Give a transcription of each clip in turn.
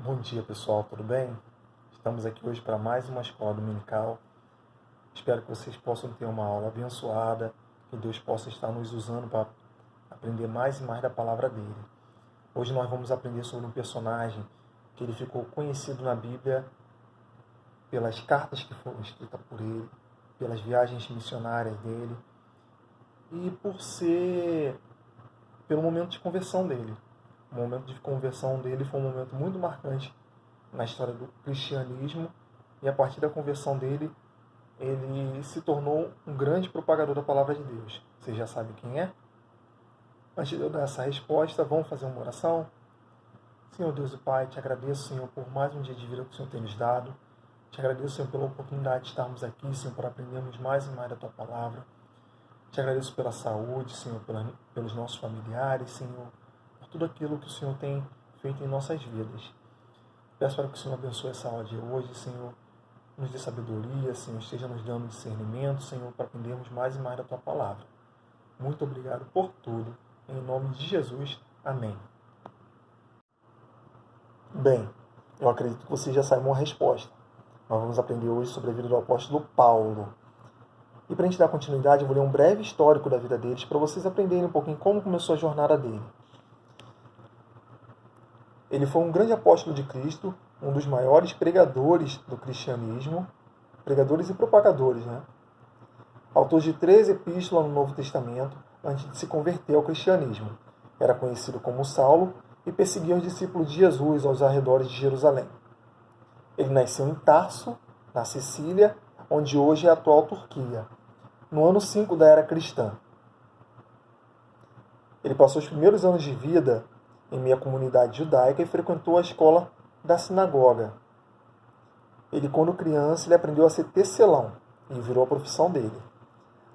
Bom dia, pessoal, tudo bem? Estamos aqui hoje para mais uma escola dominical. Espero que vocês possam ter uma aula abençoada, que Deus possa estar nos usando para aprender mais e mais da palavra dele. Hoje nós vamos aprender sobre um personagem que ele ficou conhecido na Bíblia pelas cartas que foram escritas por ele, pelas viagens missionárias dele e pelo momento de conversão dele. O momento de conversão dele foi um momento muito marcante na história do cristianismo, e a partir da conversão dele, ele se tornou um grande propagador da palavra de Deus. Você já sabe quem é? Antes de eu dar essa resposta, vamos fazer uma oração? Senhor Deus e Pai, te agradeço, Senhor, por mais um dia de vida que o Senhor tem nos dado. Te agradeço, Senhor, pela oportunidade de estarmos aqui, Senhor, para aprendermos mais e mais da Tua palavra. Te agradeço pela saúde, Senhor, pelos nossos familiares, Senhor, por tudo aquilo que o Senhor tem feito em nossas vidas. Peço para que o Senhor abençoe essa aula de hoje, Senhor, nos dê sabedoria, Senhor, esteja nos dando discernimento, Senhor, para aprendermos mais e mais da Tua palavra. Muito obrigado por tudo. Em nome de Jesus. Amém. Bem, eu acredito que você já saiba uma resposta. Nós vamos aprender hoje sobre a vida do apóstolo Paulo. E para a gente dar continuidade, eu vou ler um breve histórico da vida deles para vocês aprenderem um pouquinho como começou a jornada dele. Ele foi um grande apóstolo de Cristo, um dos maiores pregadores do cristianismo, pregadores e propagadores, né? Autor de 3 epístolas no Novo Testamento, antes de se converter ao cristianismo. Era conhecido como Saulo e perseguia os discípulos de Jesus aos arredores de Jerusalém. Ele nasceu em Tarso, na Sicília, onde hoje é a atual Turquia, no ano 5 da era cristã. Ele passou os primeiros anos de vida em meio à comunidade judaica e frequentou a escola da sinagoga. Ele, quando criança, ele aprendeu a ser tecelão e virou a profissão dele.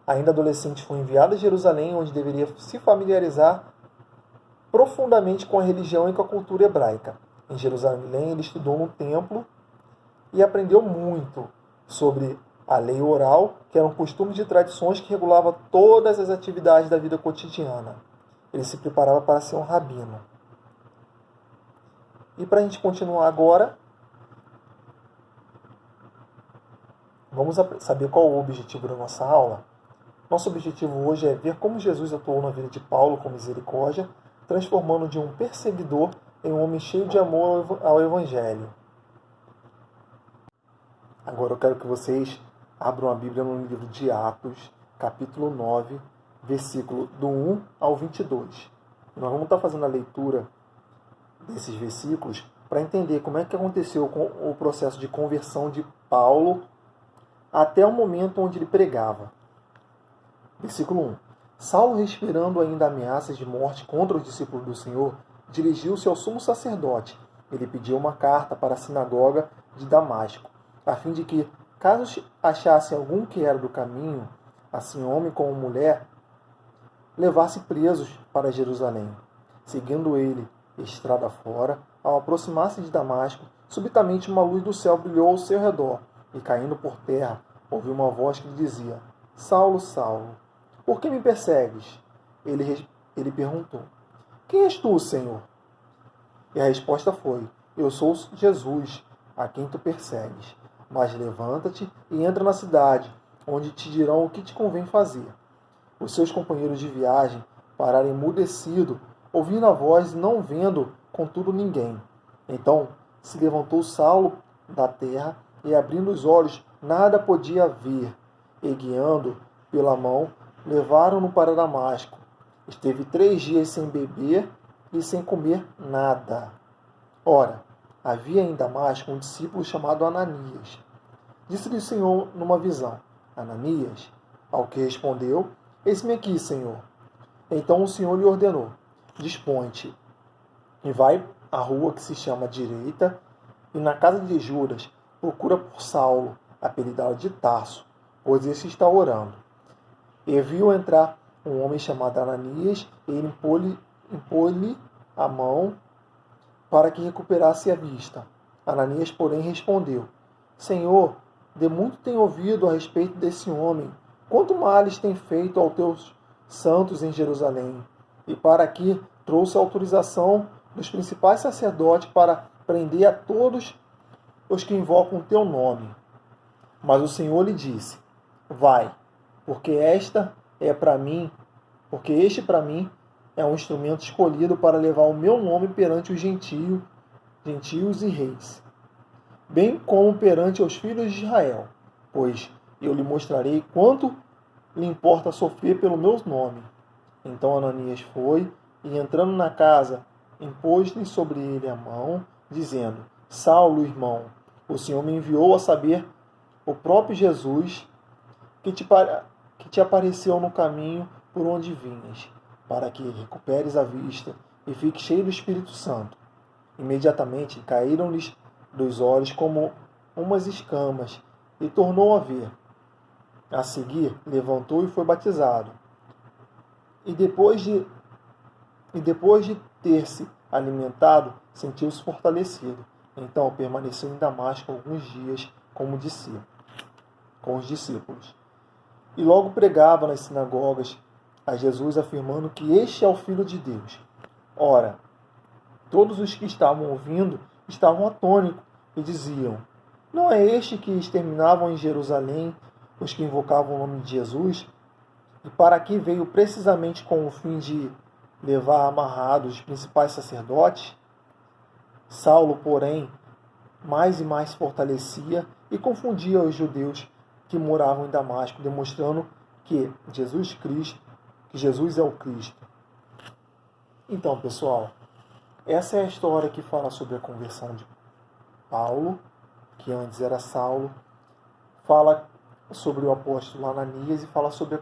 Ainda adolescente, foi enviado a Jerusalém, onde deveria se familiarizar profundamente com a religião e com a cultura hebraica. Em Jerusalém, ele estudou no templo e aprendeu muito sobre a lei oral, que era um costume de tradições que regulava todas as atividades da vida cotidiana. Ele se preparava para ser um rabino. E para a gente continuar agora, vamos saber qual é o objetivo da nossa aula. Nosso objetivo hoje é ver como Jesus atuou na vida de Paulo com misericórdia, transformando de um perseguidor em um homem cheio de amor ao Evangelho. Agora eu quero que vocês abram a Bíblia no livro de Atos, capítulo 9, versículo do 1 ao 22. Nós vamos estar fazendo a leitura desses versículos para entender como é que aconteceu com o processo de conversão de Paulo até o momento onde ele pregava. Versículo 1. Saulo, respirando ainda ameaças de morte contra os discípulos do Senhor, dirigiu-se ao sumo sacerdote. Ele pediu uma carta para a sinagoga de Damasco, a fim de que, caso achasse algum que era do caminho, assim homem como mulher, levasse presos para Jerusalém. Seguindo ele estrada fora, ao aproximar-se de Damasco, subitamente uma luz do céu brilhou ao seu redor, e caindo por terra, ouviu uma voz que lhe dizia: Saulo, Saulo, por que me persegues? Ele perguntou: Quem és tu, Senhor? E a resposta foi: Eu sou Jesus, a quem tu persegues. Mas levanta-te e entra na cidade, onde te dirão o que te convém fazer. Os seus companheiros de viagem pararam emudecidos, ouvindo a voz e não vendo, contudo, ninguém. Então se levantou Saulo da terra e, abrindo os olhos, nada podia ver. E, guiando pela mão, levaram-no para Damasco. Esteve 3 dias sem beber e sem comer nada. Ora, havia em Damasco um discípulo chamado Ananias. Disse-lhe o Senhor numa visão: Ananias? Ao que respondeu: Eis-me aqui, Senhor. Então o Senhor lhe ordenou: Dispõe-te e vai à rua que se chama Direita, e na casa de Judas procura por Saulo, apelidado de Tarso, pois esse está orando. E viu entrar um homem chamado Ananias, e ele impôs-lhe a mão para que recuperasse a vista. Ananias, porém, respondeu: Senhor, de muito tenho ouvido a respeito desse homem, quanto males tem feito aos teus santos em Jerusalém. E para aqui trouxe a autorização dos principais sacerdotes para prender a todos os que invocam o teu nome. Mas o Senhor lhe disse: vai, porque este para mim é um instrumento escolhido para levar o meu nome perante os gentios e reis, bem como perante os filhos de Israel, pois eu lhe mostrarei quanto lhe importa sofrer pelo meu nome. Então Ananias foi, e entrando na casa, impôs-lhe sobre ele a mão, dizendo: Saulo, irmão, o Senhor me enviou a saber o próprio Jesus que te apareceu no caminho por onde vinhas, para que recuperes a vista e fiques cheio do Espírito Santo. Imediatamente caíram-lhes dos olhos como umas escamas, e tornou a ver. A seguir, levantou e foi batizado. E depois de ter se alimentado, sentiu-se fortalecido. Então permaneceu em Damasco alguns dias com os discípulos. E logo pregava nas sinagogas a Jesus, afirmando que este é o Filho de Deus. Ora, todos os que estavam ouvindo estavam atônitos e diziam: não é este que exterminavam em Jerusalém os que invocavam o nome de Jesus? E para aqui veio precisamente com o fim de levar amarrados os principais sacerdotes? Saulo, porém, mais e mais fortalecia e confundia os judeus que moravam em Damasco, demonstrando que Jesus é o Cristo. Então, pessoal, essa é a história que fala sobre a conversão de Paulo, que antes era Saulo, fala sobre o apóstolo Ananias e fala sobre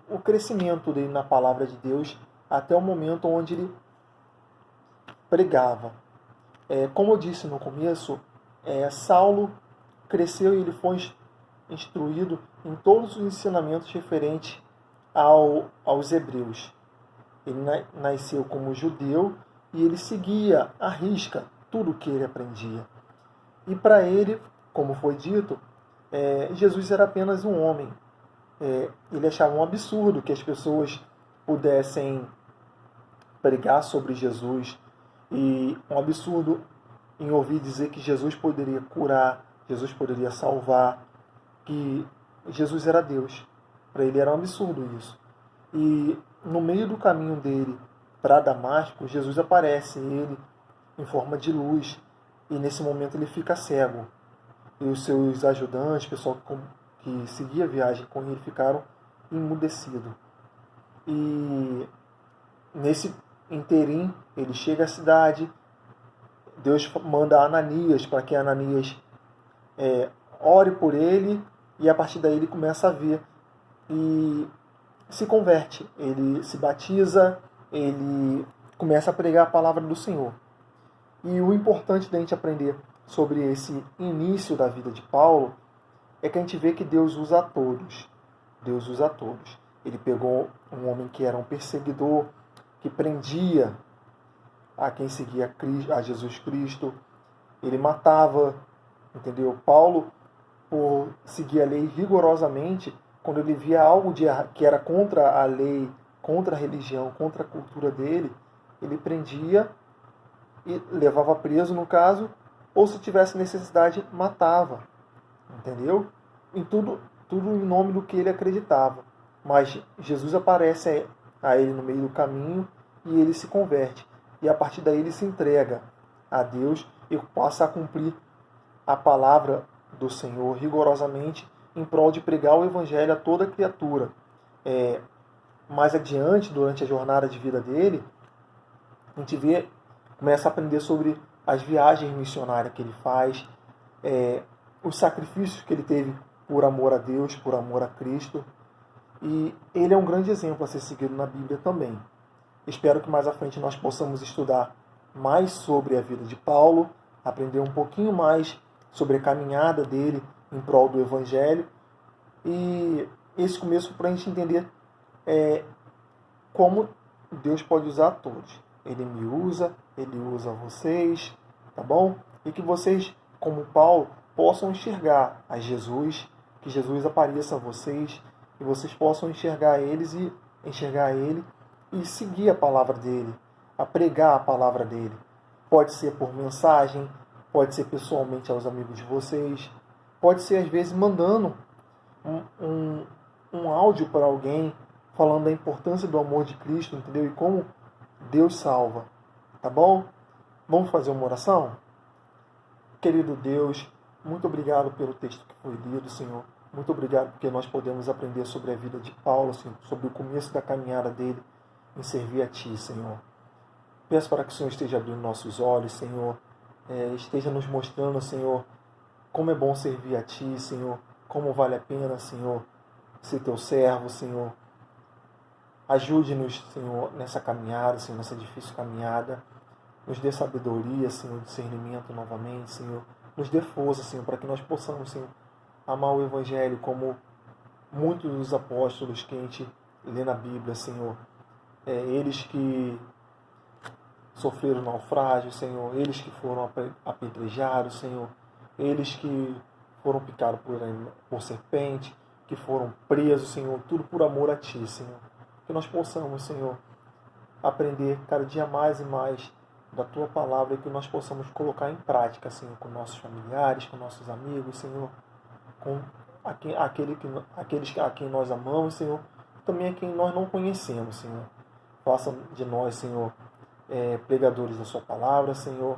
o crescimento dele na palavra de Deus até o momento onde ele pregava. Como eu disse no começo, Saulo cresceu e ele foi instruído em todos os ensinamentos referentes aos hebreus. Ele nasceu como judeu e ele seguia à risca tudo o que ele aprendia. E para ele, como foi dito, Jesus era apenas um homem. Ele achava um absurdo que as pessoas pudessem pregar sobre Jesus, e um absurdo em ouvir dizer que Jesus poderia curar, Jesus poderia salvar, que Jesus era Deus. Para ele era um absurdo isso. E no meio do caminho dele para Damasco, Jesus aparece ele em forma de luz, e nesse momento ele fica cego. E os seus ajudantes, o pessoal que seguia a viagem com ele, ficaram emudecidos. E nesse interim, ele chega à cidade, Deus manda Ananias para que Ananias ore por ele, e a partir daí ele começa a ver e se converte. Ele se batiza, ele começa a pregar a palavra do Senhor. E o importante da gente aprender sobre esse início da vida de Paulo é que a gente vê que Deus usa a todos. Deus usa a todos. Ele pegou um homem que era um perseguidor, que prendia a quem seguia a Jesus Cristo. Ele matava, entendeu? Paulo, por seguir a lei rigorosamente, quando ele via algo que era contra a lei, contra a religião, contra a cultura dele, ele prendia e levava preso, no caso, ou se tivesse necessidade, matava. Entendeu? Em tudo em nome do que ele acreditava. Mas Jesus aparece a ele no meio do caminho e ele se converte. E a partir daí ele se entrega a Deus e passa a cumprir a palavra do Senhor rigorosamente em prol de pregar o Evangelho a toda criatura. Mais adiante, durante a jornada de vida dele, a gente começa a aprender sobre as viagens missionárias que ele faz, os sacrifícios que ele teve por amor a Deus, por amor a Cristo. E ele é um grande exemplo a ser seguido na Bíblia também. Espero que mais à frente nós possamos estudar mais sobre a vida de Paulo, aprender um pouquinho mais sobre a caminhada dele em prol do Evangelho. E esse começo para a gente entender como Deus pode usar todos. Ele me usa, ele usa vocês, tá bom? E que vocês, como Paulo, possam enxergar a Jesus, que Jesus apareça a vocês, e vocês possam enxergar ele e seguir a palavra dele, a pregar a palavra dele. Pode ser por mensagem, pode ser pessoalmente aos amigos de vocês, pode ser às vezes mandando um áudio para alguém falando da importância do amor de Cristo, entendeu? E como Deus salva, tá bom? Vamos fazer uma oração? Querido Deus, muito obrigado pelo texto que foi lido, Senhor. Muito obrigado porque nós podemos aprender sobre a vida de Paulo, Senhor, sobre o começo da caminhada dele em servir a Ti, Senhor. Peço para que o Senhor esteja abrindo nossos olhos, Senhor, esteja nos mostrando, Senhor, como é bom servir a Ti, Senhor, como vale a pena, Senhor, ser Teu servo, Senhor. Ajude-nos, Senhor, nessa caminhada, Senhor, nessa difícil caminhada. Nos dê sabedoria, Senhor, discernimento novamente, Senhor. Nos dê força, Senhor, para que nós possamos, Senhor, amar o Evangelho como muitos dos apóstolos que a gente lê na Bíblia, Senhor. Eles que sofreram naufrágio, Senhor. Eles que foram apedrejados, Senhor. Eles que foram picados por serpente, que foram presos, Senhor. Tudo por amor a Ti, Senhor. Que nós possamos, Senhor, aprender cada dia mais e mais da Tua Palavra e que nós possamos colocar em prática, Senhor, com nossos familiares, com nossos amigos, Senhor, com aqueles a quem nós amamos, Senhor, e também a quem nós não conhecemos, Senhor. Faça de nós, Senhor, pregadores da Sua Palavra, Senhor.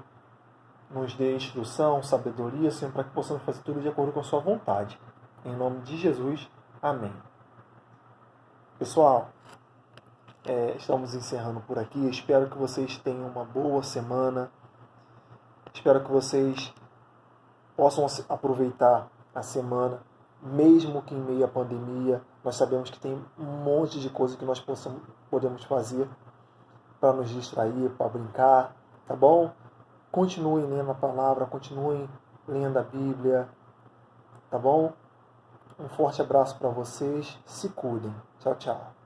Nos dê instrução, sabedoria, Senhor, para que possamos fazer tudo de acordo com a Sua vontade. Em nome de Jesus, amém. Pessoal, estamos encerrando por aqui. Espero que vocês tenham uma boa semana. Espero que vocês possam aproveitar a semana, mesmo que em meio à pandemia. Nós sabemos que tem um monte de coisa que nós podemos fazer para nos distrair, para brincar, tá bom? Continuem lendo a palavra, continuem lendo a Bíblia, tá bom? Um forte abraço para vocês. Se cuidem. Tchau, tchau.